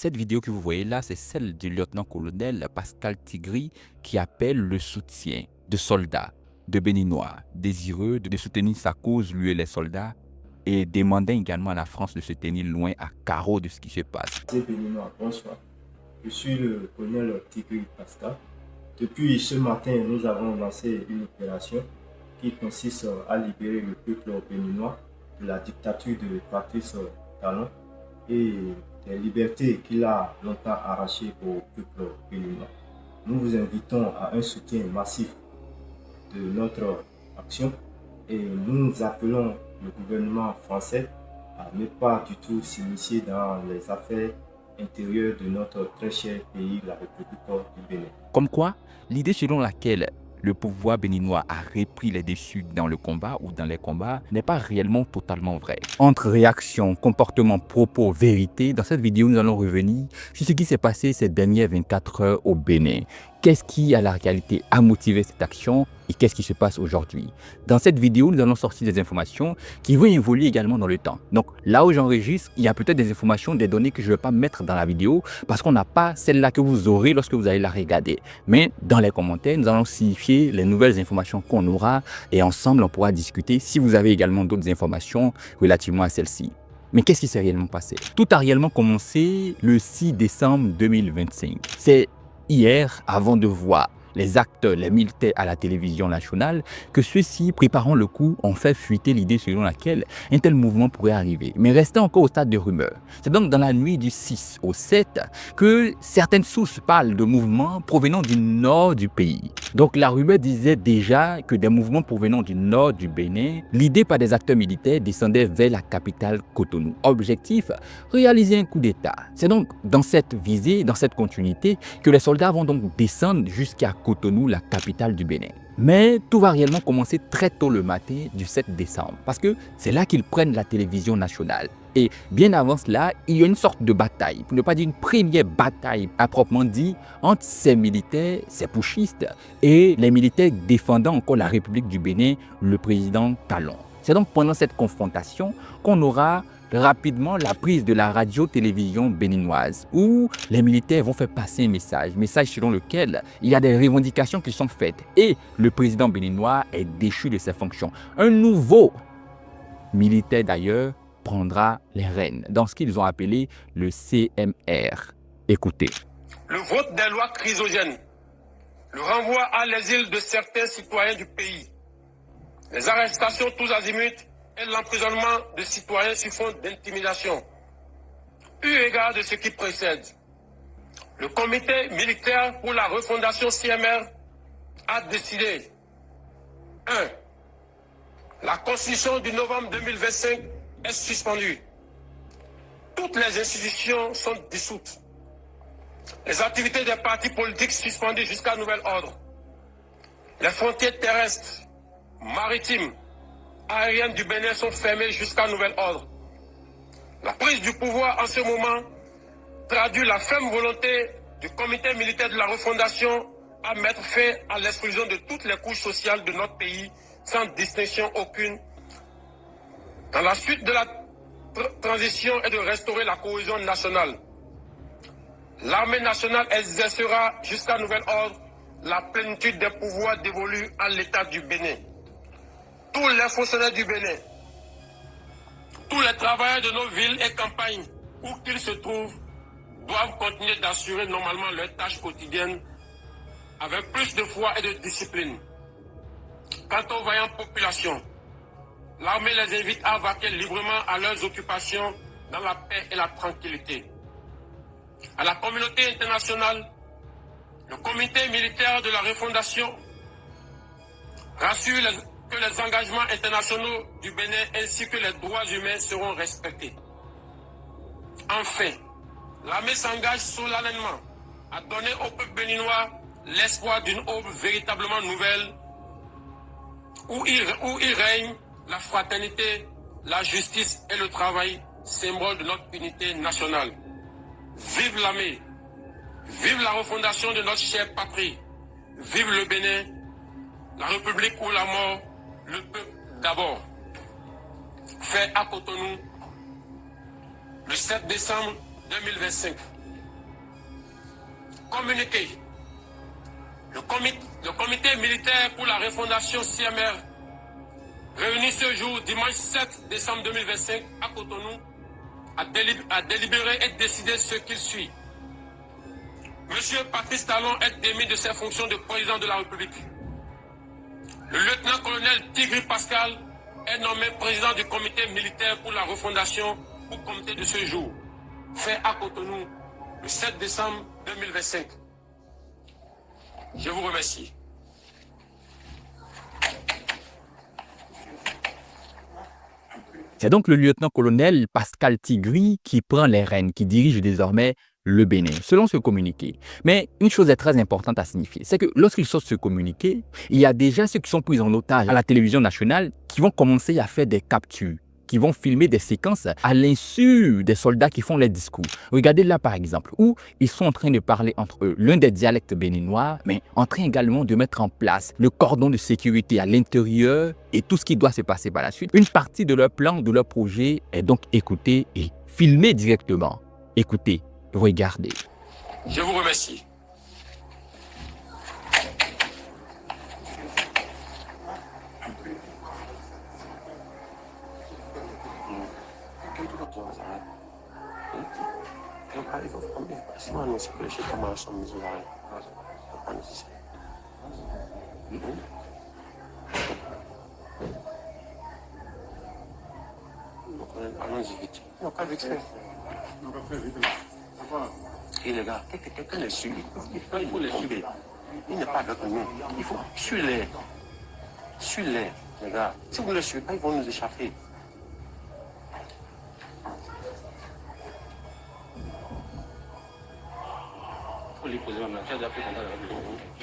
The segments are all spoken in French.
Cette vidéo que vous voyez là, c'est celle du lieutenant-colonel Pascal Tigri qui appelle le soutien de soldats, de Béninois, désireux de soutenir sa cause, lui et les soldats, et demandant également à la France de se tenir loin à carreau de ce qui se passe. Béninois, bonsoir. Je suis le colonel Tigri Pascal. Depuis ce matin, nous avons lancé une opération qui consiste à libérer le peuple béninois de la dictature de Patrice Talon et des libertés qu'il a longtemps arrachées au peuple béninois. Nous vous invitons à un soutien massif de notre action et nous appelons le gouvernement français à ne pas du tout s'initier dans les affaires intérieures de notre très cher pays, la République du Bénin. Comme quoi, l'idée selon laquelle le pouvoir béninois a repris les dessus dans le combat ou dans les combats n'est pas réellement totalement vrai. Entre réaction, comportement, propos, vérité, dans cette vidéo, nous allons revenir sur ce qui s'est passé ces dernières 24 heures au Bénin. Qu'est-ce qui, à la réalité, a motivé cette action et qu'est-ce qui se passe aujourd'hui? Dans cette vidéo, nous allons sortir des informations qui vont évoluer également dans le temps. Donc là où j'enregistre, il y a peut-être des informations, des données que je ne vais pas mettre dans la vidéo parce qu'on n'a pas celle-là que vous aurez lorsque vous allez la regarder. Mais dans les commentaires, nous allons signifier les nouvelles informations qu'on aura et ensemble, on pourra discuter si vous avez également d'autres informations relativement à celle-ci. Mais qu'est-ce qui s'est réellement passé? Tout a réellement commencé le 6 décembre 2025. C'est hier, avant de voir les acteurs, les militaires à la télévision nationale, que ceux-ci, préparant le coup, ont fait fuiter l'idée selon laquelle un tel mouvement pourrait arriver. Mais restait encore au stade de rumeur. C'est donc dans la nuit du 6 au 7 que certaines sources parlent de mouvements provenant du nord du pays. Donc la rumeur disait déjà que des mouvements provenant du nord du Bénin, l'idée par des acteurs militaires, descendaient vers la capitale Cotonou. Objectif, réaliser un coup d'État. C'est donc dans cette visée, dans cette continuité, que les soldats vont donc descendre jusqu'à Cotonou, la capitale du Bénin. Mais tout va réellement commencer très tôt le matin du 7 décembre, parce que c'est là qu'ils prennent la télévision nationale. Et bien avant cela, il y a une sorte de bataille, pour ne pas dire une première bataille à proprement dit, entre ces militaires, ces putschistes, et les militaires défendant encore la République du Bénin, le président Talon. C'est donc pendant cette confrontation qu'on aura rapidement la prise de la radio-télévision béninoise où les militaires vont faire passer un message selon lequel il y a des revendications qui sont faites et le président béninois est déchu de ses fonctions. Un nouveau militaire d'ailleurs prendra les rênes dans ce qu'ils ont appelé le CMR. Écoutez. Le vote des lois chrysogènes, le renvoi à l'exil de certains citoyens du pays, les arrestations tous azimuts et l'emprisonnement de citoyens sur fond d'intimidation. Eu égard de ce qui précède, le comité militaire pour la refondation CMR a décidé 1. La constitution du novembre 2025 est suspendue. Toutes les institutions sont dissoutes. Les activités des partis politiques suspendues jusqu'à nouvel ordre. Les frontières terrestres, maritimes, aériennes du Bénin sont fermées jusqu'à nouvel ordre. La prise du pouvoir en ce moment traduit la ferme volonté du comité militaire de la refondation à mettre fin à l'exclusion de toutes les couches sociales de notre pays sans distinction aucune. Dans la suite de la transition et de restaurer la cohésion nationale. L'armée nationale exercera jusqu'à nouvel ordre la plénitude des pouvoirs dévolus à l'État du Bénin. Tous les fonctionnaires du Bénin, tous les travailleurs de nos villes et campagnes, où qu'ils se trouvent, doivent continuer d'assurer normalement leurs tâches quotidiennes avec plus de foi et de discipline. Quant aux vaillantes populations, l'armée les invite à vaquer librement à leurs occupations dans la paix et la tranquillité. À la communauté internationale, le comité militaire de la refondation rassure que les engagements internationaux du Bénin ainsi que les droits humains seront respectés. Enfin, l'armée s'engage solennellement à donner au peuple béninois l'espoir d'une aube véritablement nouvelle où il règne la fraternité, la justice et le travail, symbole de notre unité nationale. Vive l'armée, vive la refondation de notre chère patrie, vive le Bénin, la République ou la mort, le peuple d'abord. Fait à Cotonou, le 7 décembre 2025. Communiqué. Le comité militaire pour la refondation CMR, réuni ce jour, dimanche 7 décembre 2025, à Cotonou, a délibéré et décidé ce qu'il suit. Monsieur Patrice Talon est démis de ses fonctions de président de la République. Le lieutenant-colonel Tigri Pascal est nommé président du comité militaire pour la refondation ou comité de ce jour, fait à Cotonou le 7 décembre 2025. Je vous remercie. C'est donc le lieutenant-colonel Pascal Tigri qui prend les rênes, qui dirige désormais le Bénin, selon ce communiqué. Mais une chose est très importante à signifier, c'est que lorsqu'il sort ce communiqué, il y a déjà ceux qui sont pris en otage à la télévision nationale qui vont commencer à faire des captures, qui vont filmer des séquences à l'insu des soldats qui font les discours. Regardez là par exemple, où ils sont en train de parler entre eux l'un des dialectes béninois, mais en train également de mettre en place le cordon de sécurité à l'intérieur et tout ce qui doit se passer par la suite. Une partie de leur plan, de leur projet est donc écoutée et filmée directement. Écoutez, regardez. Je vous remercie. Allons-y vite. Non, pas vite fait. Et les gars, quelqu'un les suit. Il faut les suivre. Il n'est pas avec nous. Il faut suivre-les. Suivez-les, les gars. Si vous ne les suivez pas, ils vont nous échapper. Il faut les poser maintenant.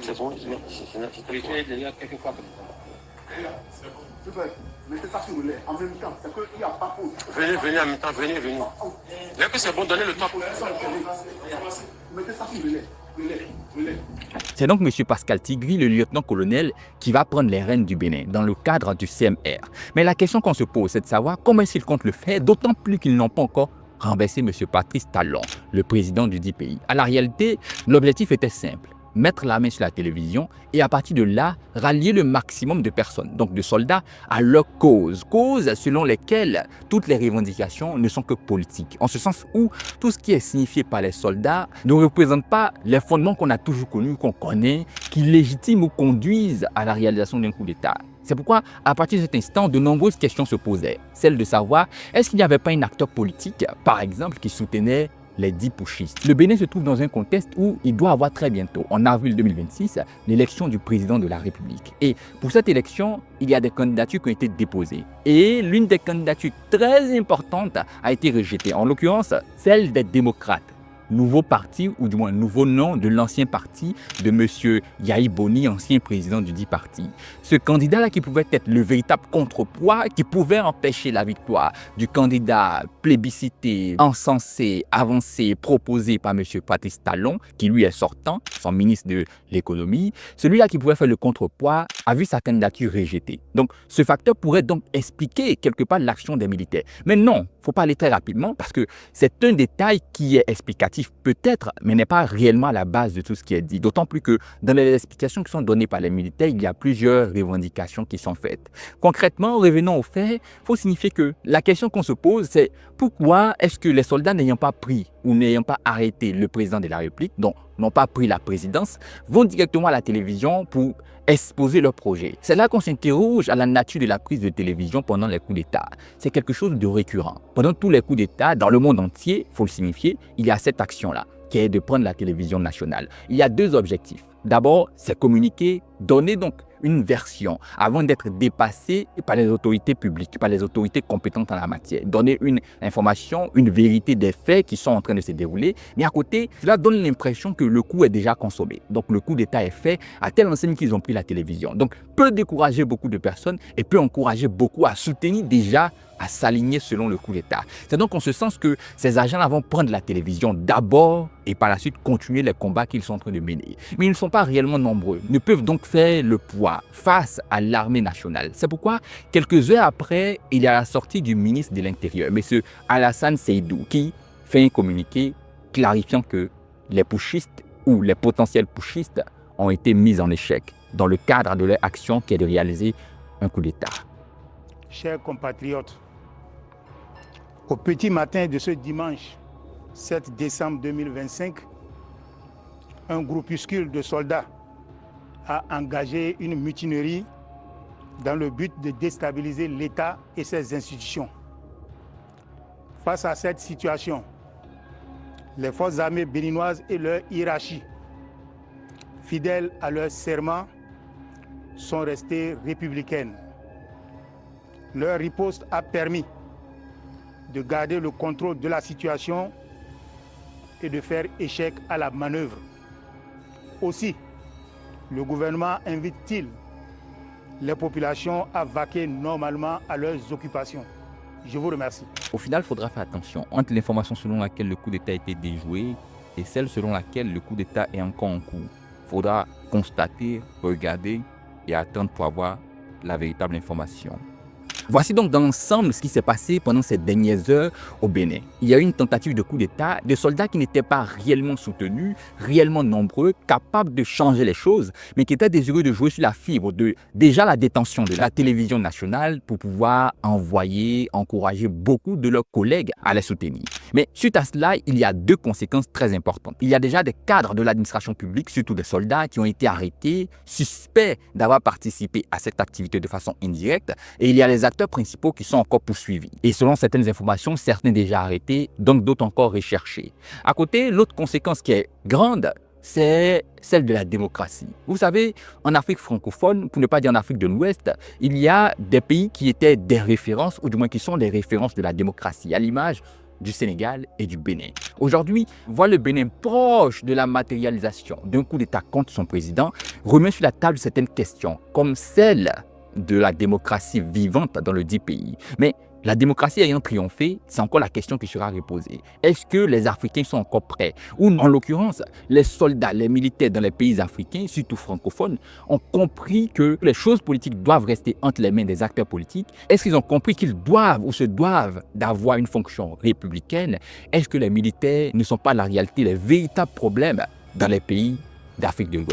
C'est bon, j'ai déjà quelques fois comme ça. Mettez ça sur le lait. En même temps, c'est qu'il n'y a pas pause. Venez en même temps, venez. Dès que c'est bon, donnez le temps. Mettez ça sur le lait. Le lait. C'est donc M. Pascal Tigri, le lieutenant-colonel, qui va prendre les rênes du Bénin dans le cadre du CMR. Mais la question qu'on se pose, c'est de savoir comment est-ce qu'ils comptent le faire, d'autant plus qu'ils n'ont pas encore renversé M. Patrice Talon, le président du dit pays. À la réalité, l'objectif était simple. Mettre la main sur la télévision et à partir de là, rallier le maximum de personnes, donc de soldats, à leur cause selon lesquelles toutes les revendications ne sont que politiques. En ce sens où tout ce qui est signifié par les soldats ne représente pas les fondements qu'on a toujours connus, qu'on connaît, qui légitiment ou conduisent à la réalisation d'un coup d'État. C'est pourquoi, à partir de cet instant, de nombreuses questions se posaient. Celle de savoir, est-ce qu'il n'y avait pas un acteur politique, par exemple, qui soutenait les 10 putschistes. Le Bénin se trouve dans un contexte où il doit avoir très bientôt, en avril 2026, l'élection du président de la République. Et pour cette élection, il y a des candidatures qui ont été déposées. Et l'une des candidatures très importantes a été rejetée, en l'occurrence celle des démocrates. Nouveau parti, ou du moins nouveau nom de l'ancien parti de M. Yahi Boni, ancien président du dit parti. Ce candidat-là qui pouvait être le véritable contrepoids, qui pouvait empêcher la victoire du candidat plébiscité, encensé, avancé, proposé par M. Patrice Talon, qui lui est sortant, son ministre de l'économie. Celui-là qui pouvait faire le contrepoids a vu sa candidature rejetée. Donc ce facteur pourrait donc expliquer quelque part l'action des militaires. Mais non, il ne faut pas aller très rapidement parce que c'est un détail qui est explicatif peut-être, mais n'est pas réellement à la base de tout ce qui est dit. D'autant plus que dans les explications qui sont données par les militaires, il y a plusieurs revendications qui sont faites. Concrètement, revenons aux faits, il faut signifier que la question qu'on se pose, c'est pourquoi est-ce que les soldats n'ayant pas pris ou n'ayant pas arrêté le président de la République, donc n'ont pas pris la présidence, vont directement à la télévision pour exposer leur projet. C'est là qu'on s'interroge à la nature de la prise de télévision pendant les coups d'État. C'est quelque chose de récurrent. Pendant tous les coups d'État, dans le monde entier, il faut le signifier, il y a cette action-là, qui est de prendre la télévision nationale. Il y a deux objectifs. D'abord, c'est communiquer, donner donc une version avant d'être dépassé par les autorités publiques, par les autorités compétentes en la matière. Donner une information, une vérité des faits qui sont en train de se dérouler. Mais à côté, cela donne l'impression que le coup est déjà consommé. Donc le coup d'État est fait à telle enseigne qu'ils ont pris la télévision. Donc peut décourager beaucoup de personnes et peut encourager beaucoup à soutenir déjà, à s'aligner selon le coup d'État. C'est donc en ce sens que ces agents-là vont prendre la télévision d'abord et par la suite continuer les combats qu'ils sont en train de mener. Mais ils ne sont pas réellement nombreux, ne peuvent donc faire le poids face à l'armée nationale. C'est pourquoi, quelques heures après, il y a la sortie du ministre de l'Intérieur, M. Alassane Seydou, qui fait un communiqué clarifiant que les putschistes où les potentiels putschistes ont été mis en échec dans le cadre de leur action qui est de réaliser un coup d'État. Chers compatriotes, au petit matin de ce dimanche 7 décembre 2025, un groupuscule de soldats a engagé une mutinerie dans le but de déstabiliser l'État et ses institutions. Face à cette situation, les forces armées béninoises et leur hiérarchie, fidèles à leur serment, sont restées républicaines. Leur riposte a permis de garder le contrôle de la situation et de faire échec à la manœuvre. Aussi, le gouvernement invite-t-il les populations à vaquer normalement à leurs occupations. Je vous remercie. Au final, il faudra faire attention entre l'information selon laquelle le coup d'État a été déjoué et celle selon laquelle le coup d'État est encore en cours. Il faudra constater, regarder et attendre pour avoir la véritable information. Voici donc dans l'ensemble ce qui s'est passé pendant ces dernières heures au Bénin. Il y a eu une tentative de coup d'État, de soldats qui n'étaient pas réellement soutenus, réellement nombreux, capables de changer les choses, mais qui étaient désireux de jouer sur la fibre de déjà la détention de la télévision nationale pour pouvoir encourager beaucoup de leurs collègues à les soutenir. Mais suite à cela, il y a deux conséquences très importantes. Il y a déjà des cadres de l'administration publique, surtout des soldats, qui ont été arrêtés, suspects d'avoir participé à cette activité de façon indirecte, et il y a les acteurs principaux qui sont encore poursuivis. Et selon certaines informations, certains déjà arrêtés, donc d'autres encore recherchés. À côté, l'autre conséquence qui est grande, c'est celle de la démocratie. Vous savez, en Afrique francophone, pour ne pas dire en Afrique de l'Ouest, il y a des pays qui étaient des références, ou du moins qui sont des références de la démocratie, à l'image du Sénégal et du Bénin. Aujourd'hui, voir le Bénin proche de la matérialisation d'un coup d'État contre son président remet sur la table certaines questions, comme celle de la démocratie vivante dans le dit pays. Mais la démocratie ayant triomphé, c'est encore la question qui sera reposée. Est-ce que les Africains sont encore prêts? Ou en l'occurrence, les soldats, les militaires dans les pays africains, surtout francophones, ont compris que les choses politiques doivent rester entre les mains des acteurs politiques? Est-ce qu'ils ont compris qu'ils doivent ou se doivent d'avoir une fonction républicaine? Est-ce que les militaires ne sont pas la réalité, les véritables problèmes dans les pays d'Afrique de l'Ouest?